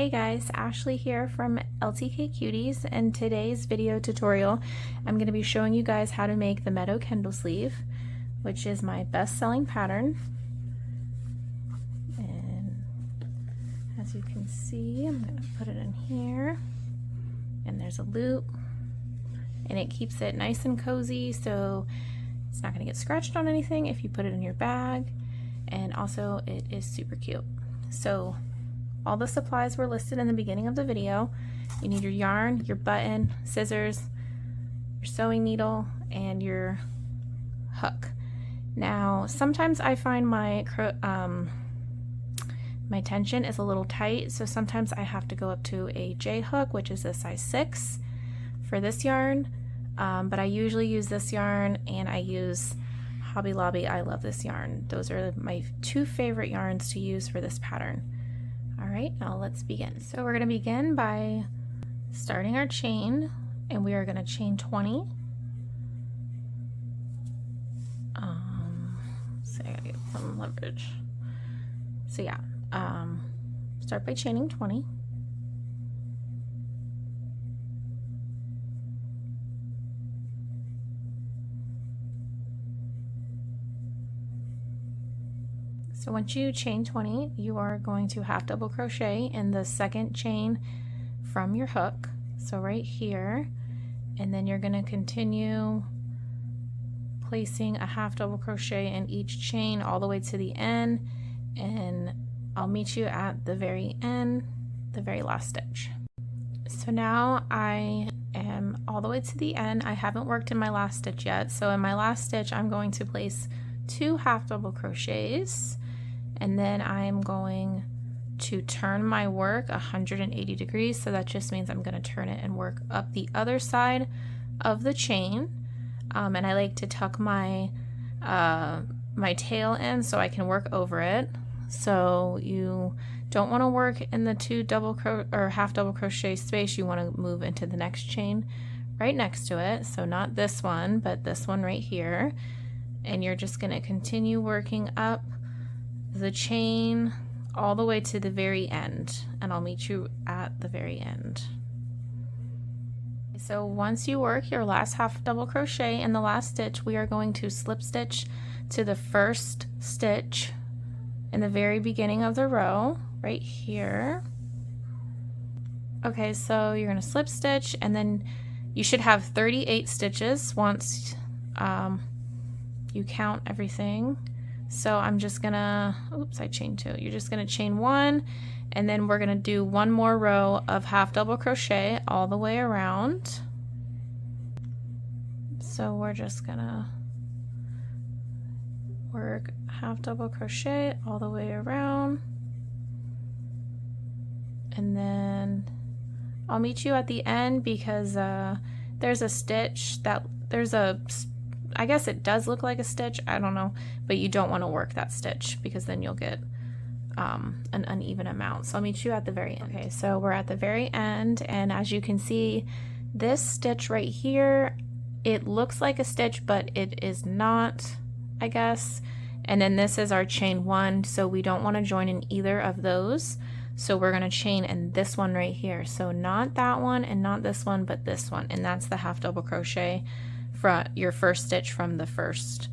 Hey guys, Ashley here from Ltkcuties, and today's video tutorial I'm going to be showing you guys how to make the Meadow Kindle sleeve, which is my best-selling pattern. And as you can see, I'm going to put it in here, and there's a loop, and it keeps it nice and cozy so it's not going to get scratched on anything if you put it in your bag, and also it is super cute. So all the supplies were listed in the beginning of the video. You need your yarn, your button, scissors, your sewing needle, and your hook. Now, sometimes I find my tension is a little tight, so sometimes I have to go up to a J hook, which is a size 6 for this yarn, but I usually use this yarn, and I use Hobby Lobby. I love this yarn. Those are my two favorite yarns to use for this pattern. Alright, now let's begin. So we're going to begin by starting our chain, and we are going to chain 20. So I gotta get some leverage. So yeah, start by chaining 20. So once you chain 20, you are going to half double crochet in the second chain from your hook, so right here, and then you're going to continue placing a half double crochet in each chain all the way to the end, and I'll meet you at the very end, the very last stitch. So now I am all the way to the end. I haven't worked in my last stitch yet, so in my last stitch I'm going to place 2 half double crochets, and then I'm going to turn my work 180 degrees, so that just means I'm going to turn it and work up the other side of the chain, and I like to tuck my my tail in so I can work over it. So you don't want to work in the 2 half double crochet space. You want to move into the next chain right next to it, so not this one but this one right here, and you're just going to continue working up the chain all the way to the very end, and I'll meet you at the very end. So once you work your last half double crochet in the last stitch, we are going to slip stitch to the first stitch in the very beginning of the row right here. Okay, so you're going to slip stitch, and then you should have 38 stitches once you count everything. So I'm just gonna, oops, I chained 2. You're just gonna chain 1, and then we're gonna do 1 more row of half double crochet all the way around. So we're just gonna work half double crochet all the way around, and then I'll meet you at the end because there's a stitch that I guess it does look like a stitch, I don't know, but you don't want to work that stitch because then you'll get an uneven amount. So I'll meet you at the very end. Okay, so we're at the very end, and as you can see, this stitch right here, it looks like a stitch, but it is not, I guess. And then this is our chain 1, so we don't want to join in either of those. So we're going to chain in this one right here. So not that one and not this one, but this one, and that's the half double crochet from your first stitch from the first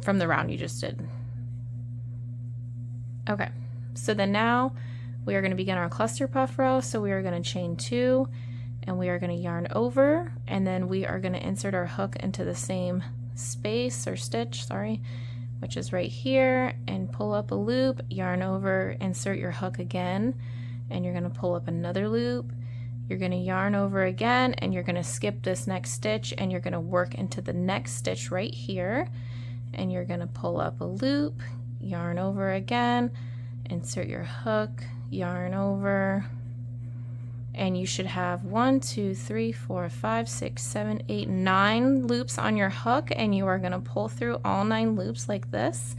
from the round you just did. Okay, so then now we are going to begin our cluster puff row. So we are going to chain 2, and we are going to yarn over, and then we are going to insert our hook into the same space or stitch, sorry, which is right here, and pull up a loop, yarn over, insert your hook again, and you're going to pull up another loop. You're going to yarn over again, and you're going to skip this next stitch, and you're going to work into the next stitch right here, and you're going to pull up a loop, yarn over again, insert your hook, yarn over, and you should have 1, 2, 3, 4, 5, 6, 7, 8, 9 loops on your hook, and you are going to pull through all 9 loops like this,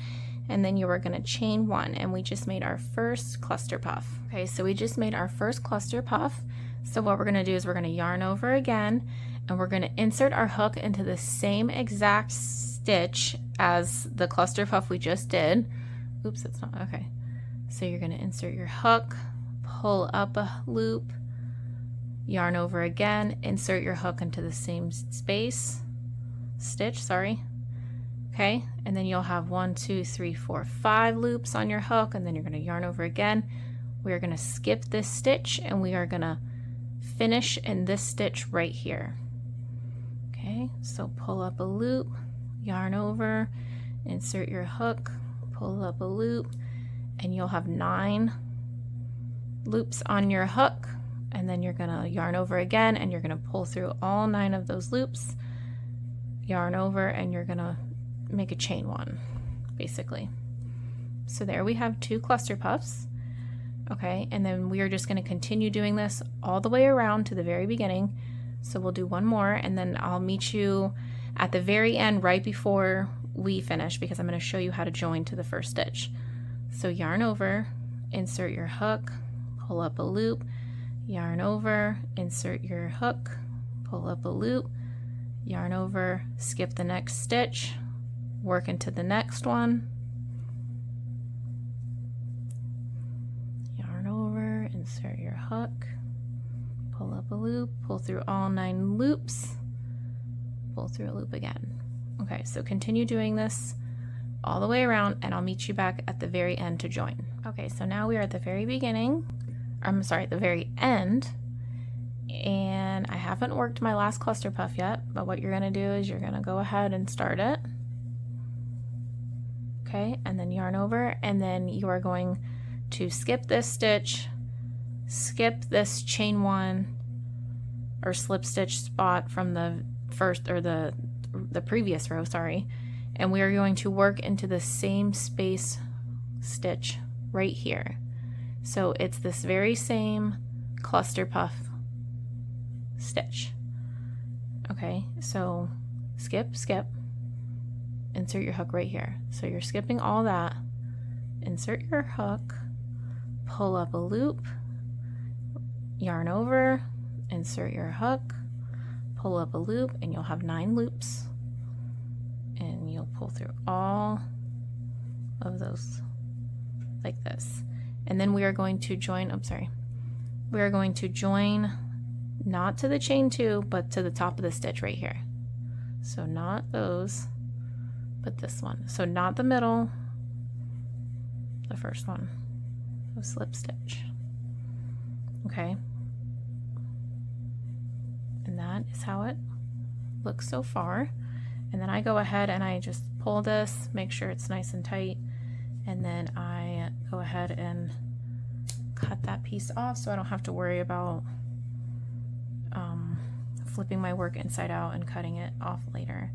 and then you are going to chain 1, and we just made our first cluster puff. Okay, so we just made our first cluster puff. So what we're going to do is we're going to yarn over again, and we're going to insert our hook into the same exact stitch as the cluster puff we just did. Oops, it's not, okay. So you're going to insert your hook, pull up a loop, yarn over again, insert your hook into the same stitch, sorry. Okay, and then you'll have 1, 2, 3, 4, 5 loops on your hook, and then you're going to yarn over again. We're going to skip this stitch and we are going to finish in this stitch right here. Okay, so pull up a loop, yarn over, insert your hook, pull up a loop, and you'll have 9 loops on your hook, and then you're going to yarn over again and you're going to pull through all 9 of those loops, yarn over, and you're going to make a chain 1 basically. So there we have 2 cluster puffs. Okay, and then we are just going to continue doing this all the way around to the very beginning. So we'll do one more and then I'll meet you at the very end right before we finish, because I'm going to show you how to join to the first stitch. So yarn over, insert your hook, pull up a loop, yarn over, insert your hook, pull up a loop, yarn over, skip the next stitch, work into the next one, yarn over, insert your hook, pull up a loop, pull through all 9 loops, pull through a loop again. Okay, so continue doing this all the way around and I'll meet you back at the very end to join. Okay, so now we are at the very beginning, I'm sorry, the very end, and I haven't worked my last cluster puff yet, but what you're going to do is you're going to go ahead and start it. Okay, and then yarn over, and then you are going to skip this stitch, skip this chain 1 or slip stitch spot from the first or the previous row, sorry, and we are going to work into the same space stitch right here. So it's this very same cluster puff stitch. Okay, so skip, insert your hook right here. So you're skipping all that, insert your hook, pull up a loop, yarn over, insert your hook, pull up a loop, and you'll have 9 loops, and you'll pull through all of those like this. And then we are going to join, we are going to join not to the chain 2, but to the top of the stitch right here. So not those, but this one. So not the middle, the first one, so slip stitch. Okay, and that is how it looks so far. And then I go ahead and I just pull this, make sure it's nice and tight, and then I go ahead and cut that piece off so I don't have to worry about flipping my work inside out and cutting it off later.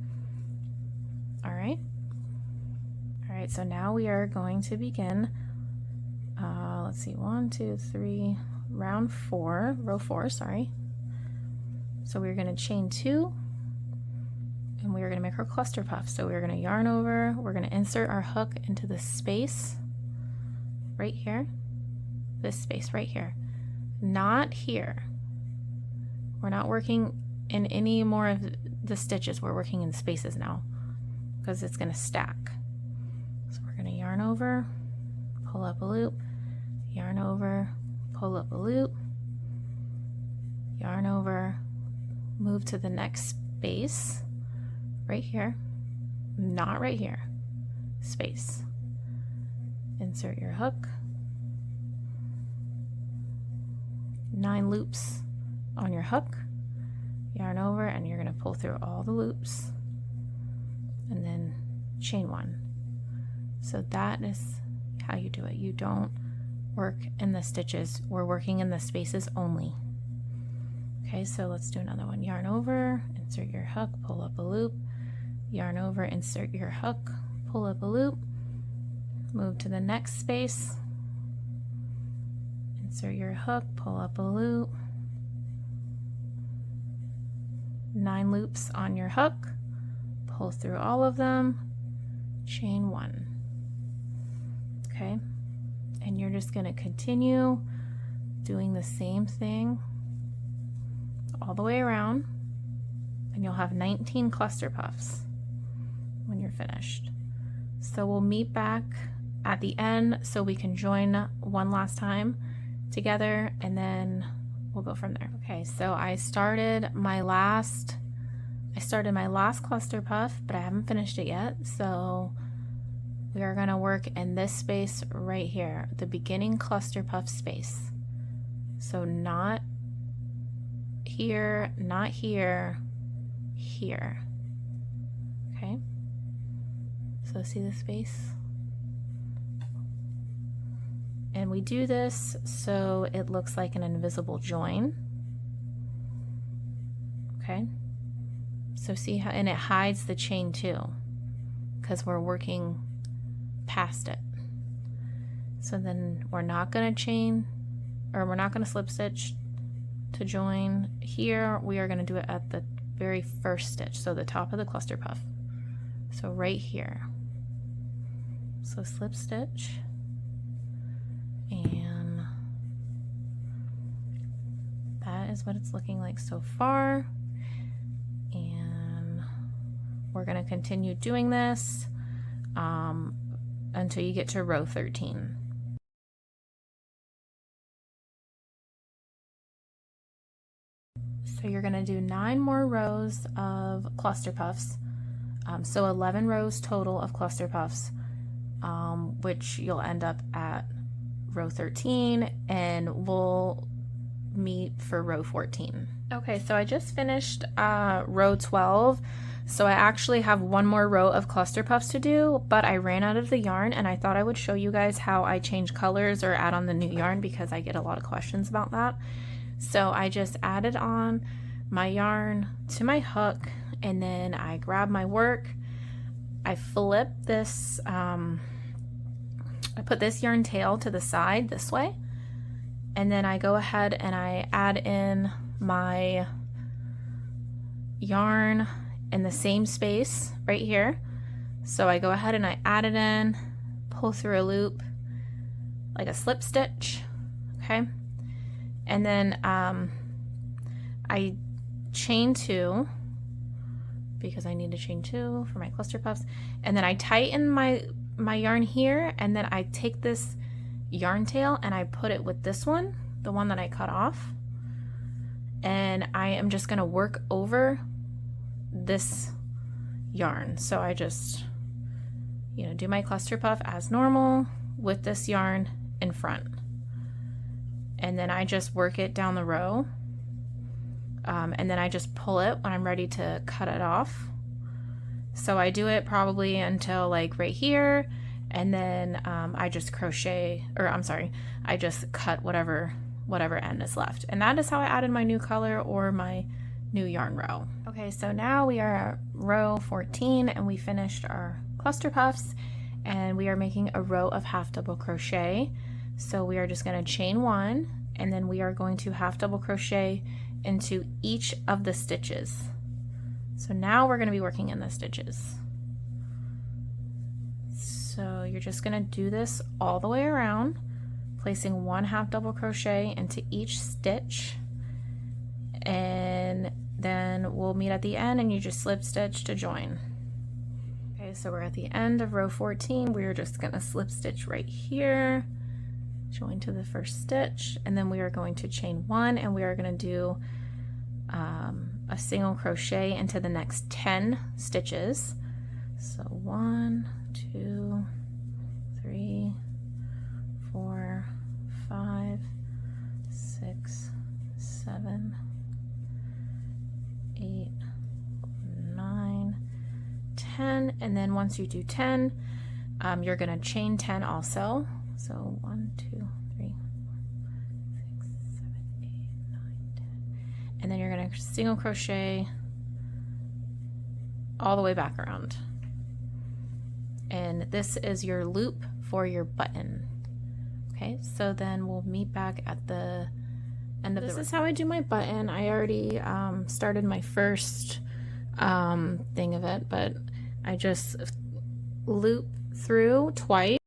All right, so now we are going to begin, let's see, 1, 2, 3, row 4, sorry. So we're going to chain 2 and we are going to make our cluster puff. So we're going to yarn over, we're going to insert our hook into the space right here, this space right here, not here. We're not working in any more of the stitches, we're working in spaces now because it's going to stack. So we're going to yarn over, pull up a loop, yarn over, pull up a loop, yarn over, move to the next space right here, not right here, space, insert your hook, 9 loops on your hook, yarn over, and you're going to pull through all the loops and then chain 1. So that is how you do it. You don't work in the stitches, we're working in the spaces only. Okay, so let's do another one. Yarn over, insert your hook, pull up a loop, yarn over, insert your hook, pull up a loop, move to the next space, insert your hook, pull up a loop, 9 loops on your hook, pull through all of them, chain 1. Okay, and you're just going to continue doing the same thing all the way around, and you'll have 19 cluster puffs when you're finished. So we'll meet back at the end so we can join one last time together, and then we'll go from there. Okay, so I started my last cluster puff, but I haven't finished it yet. So we are gonna work in this space right here, the beginning cluster puff space. So not here, not here, here. Okay, so see the space? And we do this so it looks like an invisible join. Okay, so see how, and it hides the chain too, because we're working past it. So then we're not going to chain, or we're not going to slip stitch to join here. We are going to do it at the very first stitch, so the top of the cluster puff. So right here. So slip stitch, and that is what it's looking like so far. And we're going to continue doing this until you get to row 13. So you're going to do 9 more rows of cluster puffs, so 11 rows total of cluster puffs, which you'll end up at row 13, and we'll meet for row 14. Okay, so I just finished row 12. So I actually have one more row of cluster puffs to do, but I ran out of the yarn, and I thought I would show you guys how I change colors or add on the new yarn, because I get a lot of questions about that. So I just added on my yarn to my hook, and then I grab my work, I flip this, I put this yarn tail to the side this way, and then I go ahead and I add in my yarn in the same space right here. So I go ahead and I add it in, pull through a loop like a slip stitch, okay? And then I chain 2, because I need to chain 2 for my cluster puffs, and then I tighten my yarn here, and then I take this yarn tail and I put it with this one, the one that I cut off, and I am just gonna work over this yarn. So I just, you know, do my cluster puff as normal with this yarn in front, and then I just work it down the row, and then I just pull it when I'm ready to cut it off. So I do it probably until like right here, and then I just crochet, or I'm sorry, I just cut whatever end is left. And that is how I added my new color or my new yarn row. Okay, so now we are at row 14, and we finished our cluster puffs, and we are making a row of half double crochet. So we are just going to chain 1, and then we are going to half double crochet into each of the stitches. So now we're going to be working in the stitches. So you're just going to do this all the way around, placing 1 half double crochet into each stitch, and then we'll meet at the end and you just slip stitch to join. Okay, so we're at the end of row 14. We're just going to slip stitch right here, join to the first stitch, and then we are going to chain 1, and we are going to do a single crochet into the next 10 stitches. So 1, 2, 3, 4, 5, 6, 7, 8, 9, 10, and then once you do 10, you're going to chain 10 also. So 1, 2, 3, 4, 6, 7, 8, 9, 10, and then you're going to single crochet all the way back around. And this is your loop for your button. Okay, so then we'll meet back at the end of this. This is how I do my button. I already started my first thing of it, but I just loop through twice.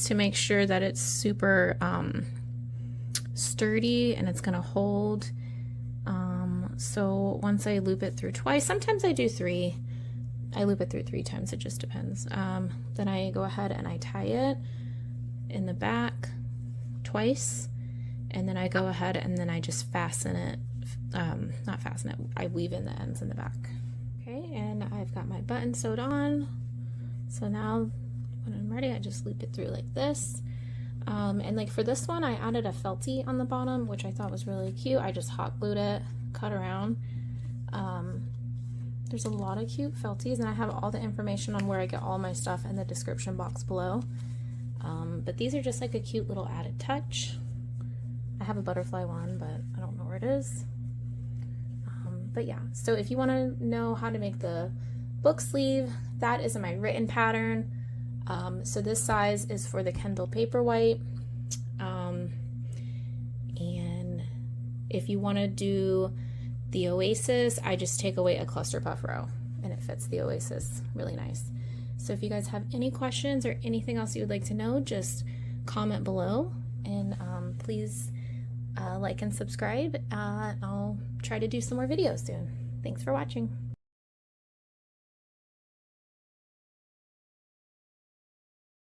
to make sure that it's super sturdy and it's gonna hold. So once I loop it through twice, sometimes I do 3. I loop it through 3 times, it just depends. Then I go ahead and I tie it in the back twice, and then I go ahead and then I just fasten it, not fasten it, I weave in the ends in the back. Okay, and I've got my button sewed on. So now when I'm ready, I just loop it through like this. And like for this one, I added a feltie on the bottom, which I thought was really cute. I just hot glued it, cut around. There's a lot of cute felties, and I have all the information on where I get all my stuff in the description box below. But these are just like a cute little added touch. I have a butterfly one, but I don't know where it is. But yeah, so if you want to know how to make the book sleeve, that is in my written pattern. So this size is for the Kindle Paperwhite. And if you want to do the Oasis, I just take away a cluster puff row and it fits the Oasis really nice. So if you guys have any questions or anything else you would like to know, just comment below, and please like and subscribe. I'll try to do some more videos soon. Thanks for watching.